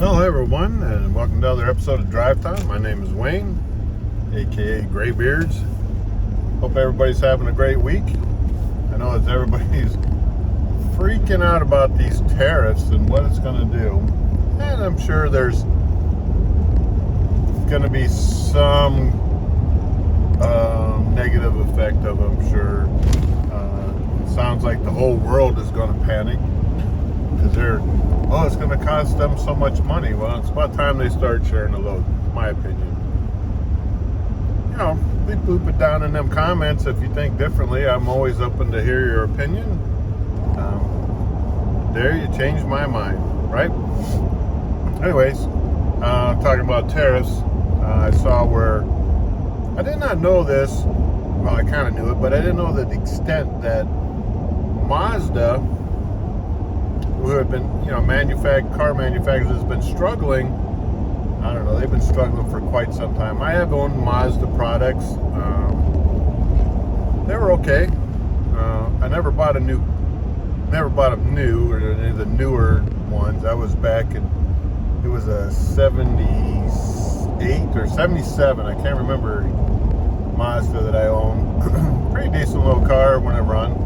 Well, hey everyone, and welcome to another episode of Drive Time. My name is Wayne, aka Graybeards. Hope everybody's having a great week. I know that everybody's freaking out about these tariffs and what it's going to do, and I'm sure there's going to be some negative effect of it. I'm sure. It sounds like the whole world is going to panic because it's going to cost them so much money. Well, it's about time they start sharing the load, in my opinion. You know, leave boop it down in them comments if you think differently. I'm always open to hear your opinion. There you changed my mind, right? Anyways, talking about tariffs, I saw where, I did not know this, well, I kind of knew it, but I didn't know the extent that Mazda, who have been, car manufacturers, has been struggling. I don't know, they've been struggling for quite some time. I have owned Mazda products. They were okay. I never bought them new, or any of the newer ones. That was back in, it was a 78 or 77, I can't remember, Mazda that I owned. Pretty decent little car when it run.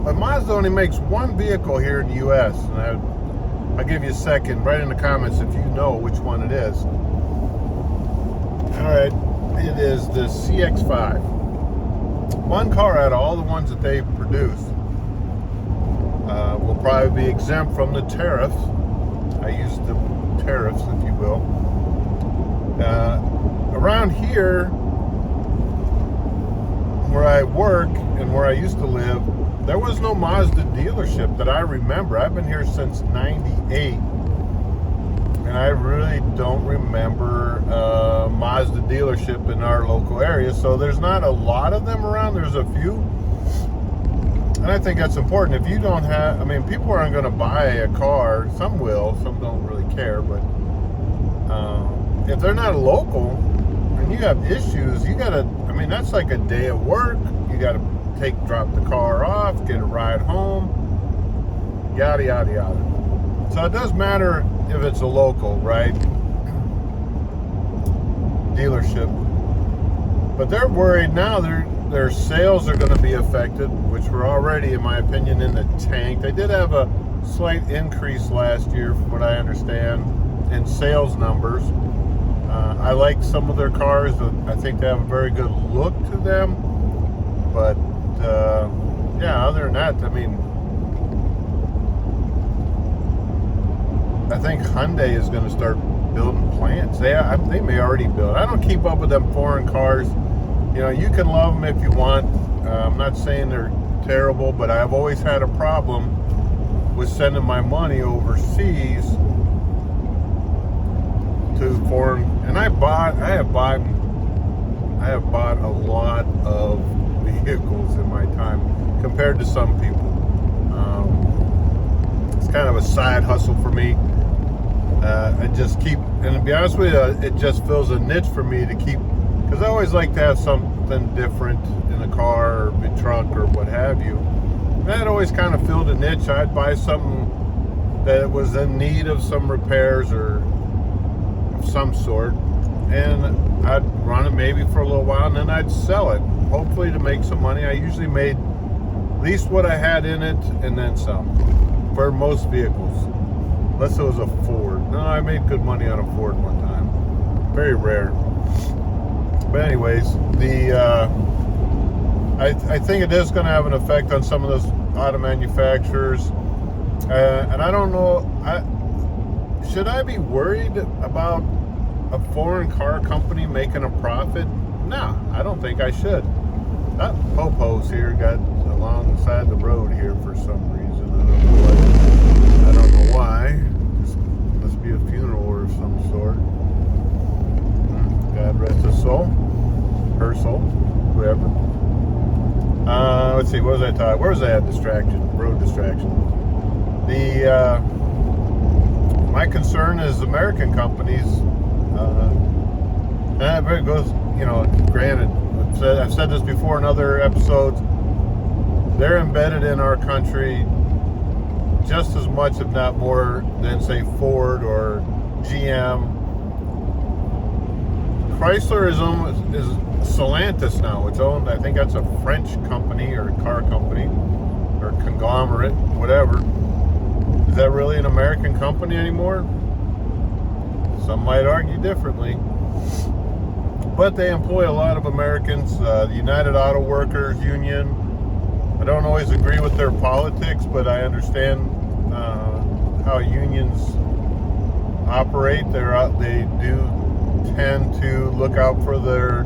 But Mazda only makes one vehicle here in the U.S. And I'll give you a second. Write in the comments if you know which one it is. Alright, it is the CX-5. One car out of all the ones that they produce will probably be exempt from the tariffs. I use the tariffs, if you will. Around here, where I work and where I used to live, there was no Mazda dealership that I remember. I've been here since '98, and I really don't remember a Mazda dealership in our local area. So there's not a lot of them around. There's a few, and I think that's important. If you don't have, people aren't going to buy a car. Some will, some don't really care. But if they're not local and you have issues, you gotta. That's like a day of work. You gotta drop the car off, get a ride home, yada yada yada. So it does matter if it's a local, right, dealership. But they're worried now. Their sales are going to be affected, which were already, in my opinion, in the tank. They did have a slight increase last year, from what I understand, in sales numbers. I like some of their cars. I think they have a very good look to them. But other than that, I think Hyundai is going to start building plants. They may already build. I don't keep up with them foreign cars. You can love them if you want. I'm not saying they're terrible, but I've always had a problem with sending my money overseas to foreign. And I have bought a lot of vehicles in my time compared to some people. It's kind of a side hustle for me. I just keep, and to be honest with you, it just fills a niche for me to keep, because I always like to have something different in a car or a truck or what have you. And that always kind of filled a niche. I'd buy something that was in need of some repairs or of some sort, and I'd run it maybe for a little while, and then I'd sell it, hopefully to make some money. I usually made at least what I had in it and then some for most vehicles, unless it was a Ford. No, I made good money on a Ford one time. Very rare. But anyways, I think it is going to have an effect on some of those auto manufacturers, and I don't know. Should I be worried about a foreign car company making a profit? No, I don't think I should. Popo's here got alongside the road here for some reason. I don't know why. This must be a funeral or some sort. God rest his soul. Her soul. Whoever. Let's see, what was I talking? Where was I at? Distraction. Road distraction. My concern is American companies. And it goes, granted, I've said this before in other episodes, they're embedded in our country just as much, if not more, than say Ford or GM. Chrysler is Stellantis now. It's owned, I think that's a French company or car company or conglomerate, whatever. Is that really an American company anymore? Some might argue differently. But they employ a lot of Americans. The United Auto Workers Union. I don't always agree with their politics, but I understand how unions operate. They do tend to look out for their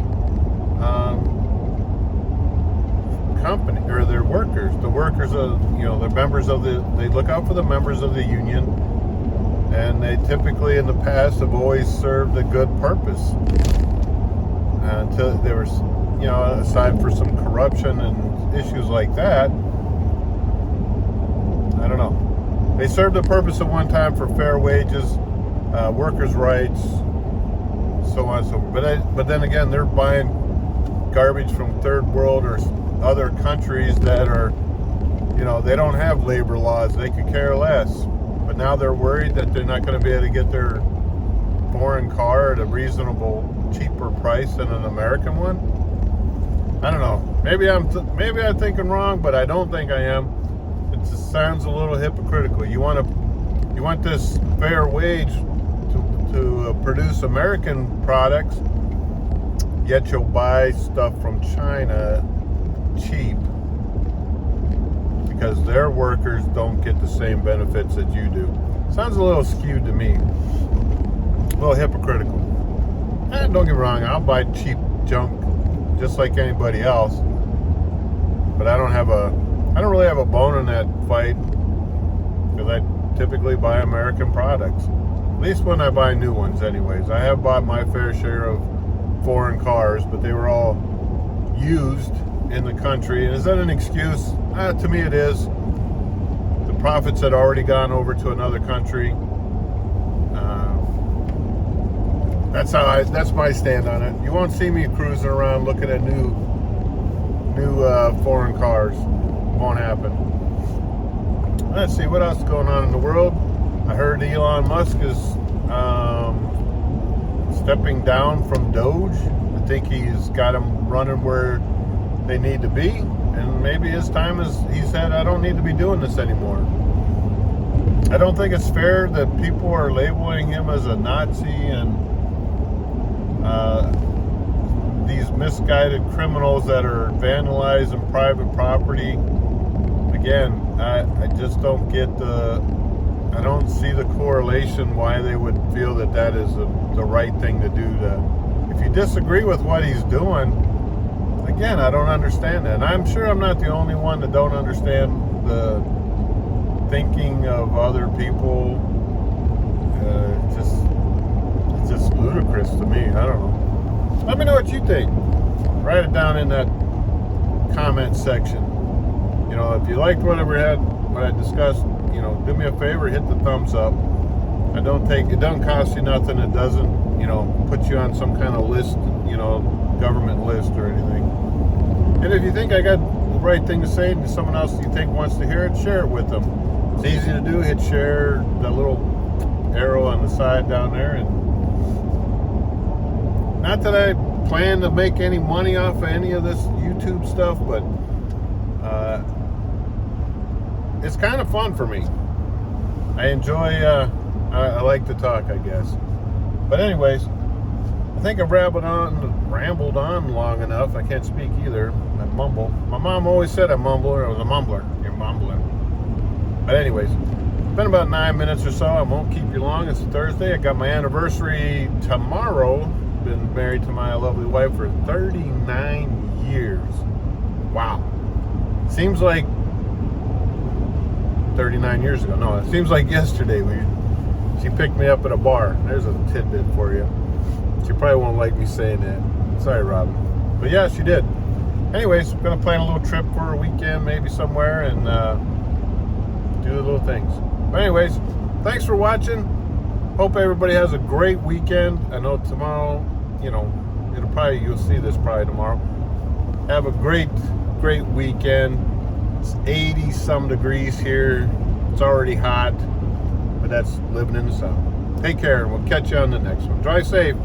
company or their workers. The workers of the members of they look out for the members of the union, and they typically in the past have always served a good purpose until there was aside for some corruption and issues like that. I don't know. They served a purpose at one time for fair wages, workers' rights, so on and so forth. But then again, they're buying garbage from third world or other countries that are, they don't have labor laws. They could care less. But now they're worried that they're not going to be able to get their foreign car at a reasonable, cheaper price than an American one. I don't know. Maybe I'm thinking wrong, but I don't think I am. It just sounds a little hypocritical. You want this fair wage to produce American products, yet you'll buy stuff from China cheap because their workers don't get the same benefits that you do. Sounds a little skewed to me. A little hypocritical. And don't get me wrong, I'll buy cheap junk just like anybody else. But I don't really have a bone in that fight because I typically buy American products. At least when I buy new ones anyways. I have bought my fair share of foreign cars, but they were all used in the country. And is that an excuse? To me it is. The profits had already gone over to another country. That's my stand on it. You won't see me cruising around looking at new foreign cars. Won't happen. Let's see what else is going on in the world. I heard Elon Musk is stepping down from Doge. I think he's got them running where they need to be, and maybe his time is. He said, "I don't need to be doing this anymore." I don't think it's fair that people are labeling him as a Nazi and these misguided criminals that are vandalizing private property. Again, I just don't get I don't see the correlation why they would feel that is the right thing to do. If you disagree with what he's doing, again, I don't understand that. And I'm sure I'm not the only one that don't understand the thinking of other people. It's just ludicrous to me. I don't know. Let me know what you think. Write it down in that comment section. If you liked what I discussed, do me a favor, hit the thumbs up. It doesn't cost you nothing. It doesn't, put you on some kind of list, government list or anything. And if you think I got the right thing to say and someone else you think wants to hear it, share it with them. It's easy to do. Hit share, that little arrow on the side down there. And not that I plan to make any money off of any of this YouTube stuff, but it's kind of fun for me. I enjoy, I like to talk, I guess. But anyways, I think I've rambled on long enough. I can't speak either. I mumble. My mom always said I mumble, or I was a mumbler. You're mumbling. But anyways, it's been about 9 minutes or so. I won't keep you long. It's Thursday. I got my anniversary tomorrow. Been married to my lovely wife for 39 years. Wow. Seems like 39 years ago. No, it seems like yesterday. She picked me up at a bar. There's a tidbit for you. She probably won't like me saying that. Sorry, Robin. But yeah, she did. Anyways, I'm going to plan a little trip for a weekend, maybe somewhere, and do the little things. But anyways, thanks for watching. Hope everybody has a great weekend. I know tomorrow, you'll see this probably tomorrow. Have a great weekend. It's 80 some degrees here It's already hot, but that's living in the South. Take care, and we'll catch you on the next one. Drive safe.